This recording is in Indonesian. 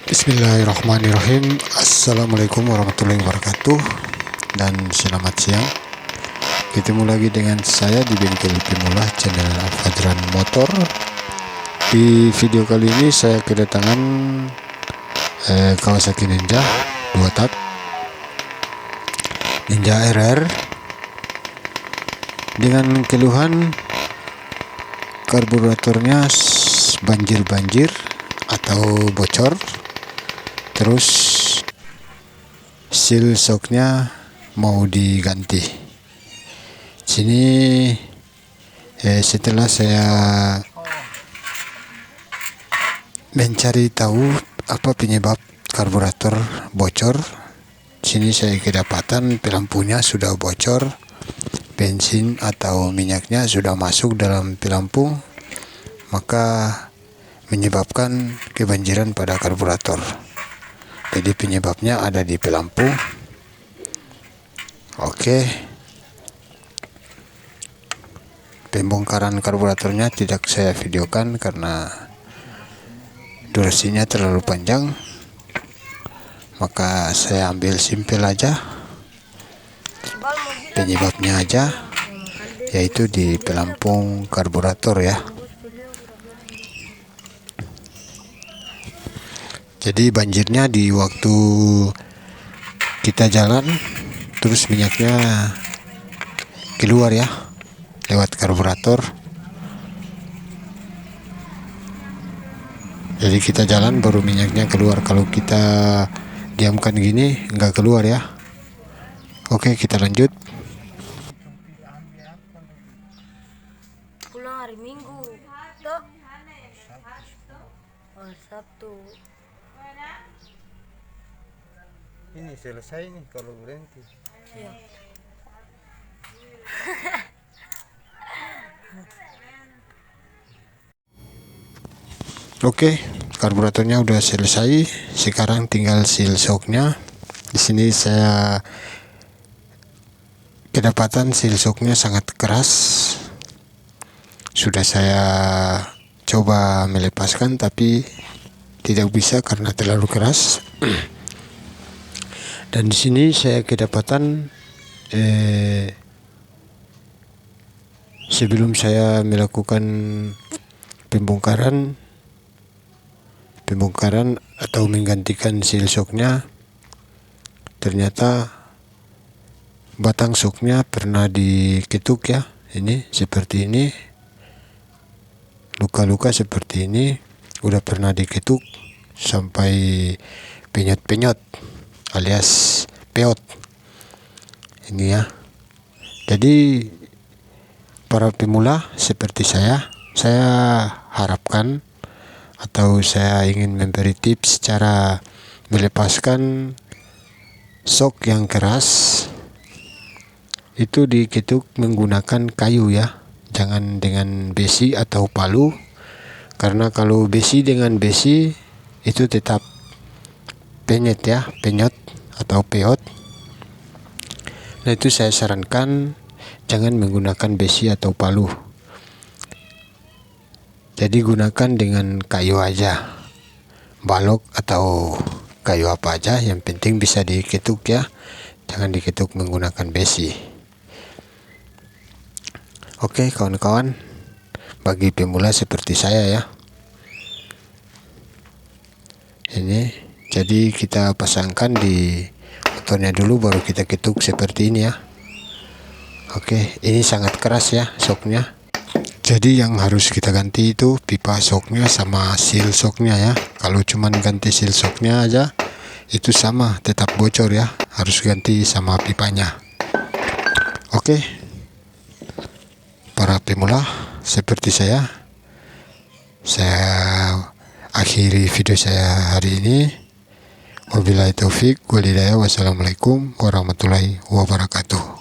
Bismillahirrahmanirrahim. Assalamualaikum warahmatullahi wabarakatuh, dan selamat siang. Ketemu lagi dengan saya di bengkel Pemula channel Al-Fadran Motor. Di video kali ini saya kedatangan Kawasaki Ninja 2 tak Ninja RR dengan keluhan karburatornya banjir atau bocor, terus seal shocknya mau diganti. Sini setelah saya mencari tahu apa penyebab karburator bocor, sini saya kedapatan pelampunya sudah bocor, bensin atau minyaknya sudah masuk dalam pelampu, maka menyebabkan kebanjiran pada karburator. Jadi penyebabnya ada di pelampu. Oke, pembongkaran karburatornya tidak saya videokan karena durasinya terlalu panjang, maka saya ambil simpel aja, penyebabnya aja, yaitu di pelampung karburator ya. Jadi banjirnya di waktu kita jalan, terus minyaknya keluar ya lewat karburator. Jadi kita jalan baru minyaknya keluar. Kalau kita diamkan gini nggak keluar ya. Oke, kita lanjut. Pulang hari Minggu toh? Oh, Sabtu. Ini selesai nih kalau berhenti. Iya. Oke, karburatornya udah selesai. Sekarang tinggal seal shocknya. Di sini saya kedapatan seal shocknya sangat keras. Sudah saya coba melepaskan tapi tidak bisa karena terlalu keras. Dan di sini saya kedapatan sebelum saya melakukan pembongkaran atau menggantikan seal shocknya, ternyata batang shocknya pernah diketuk ya. Ini seperti ini, luka-luka seperti ini udah pernah diketuk sampai penyot-penyot alias peot ini ya. Jadi para pemula seperti saya harapkan atau saya ingin memberi tips cara melepaskan shock yang keras. Itu diketuk menggunakan kayu ya, jangan dengan besi atau palu, karena kalau besi dengan besi itu tetap penyet ya, penyot atau peot. Nah, itu saya sarankan jangan menggunakan besi atau palu. Jadi gunakan dengan kayu aja, balok atau kayu apa aja, yang penting bisa diketuk ya, jangan diketuk menggunakan besi. Oke kawan-kawan, bagi pemula seperti saya ya, ini jadi kita pasangkan di motornya dulu, baru kita ketuk seperti ini ya. Oke, ini sangat keras ya shocknya. Jadi yang harus kita ganti itu pipa shocknya sama seal shocknya ya. Kalau cuman ganti seal shocknya aja itu sama, tetap bocor ya, harus ganti sama pipanya. Oke, para pemula seperti saya akhiri video saya hari ini. Wabillahi taufik wal hidayah. Wassalamualaikum warahmatullahi wabarakatuh.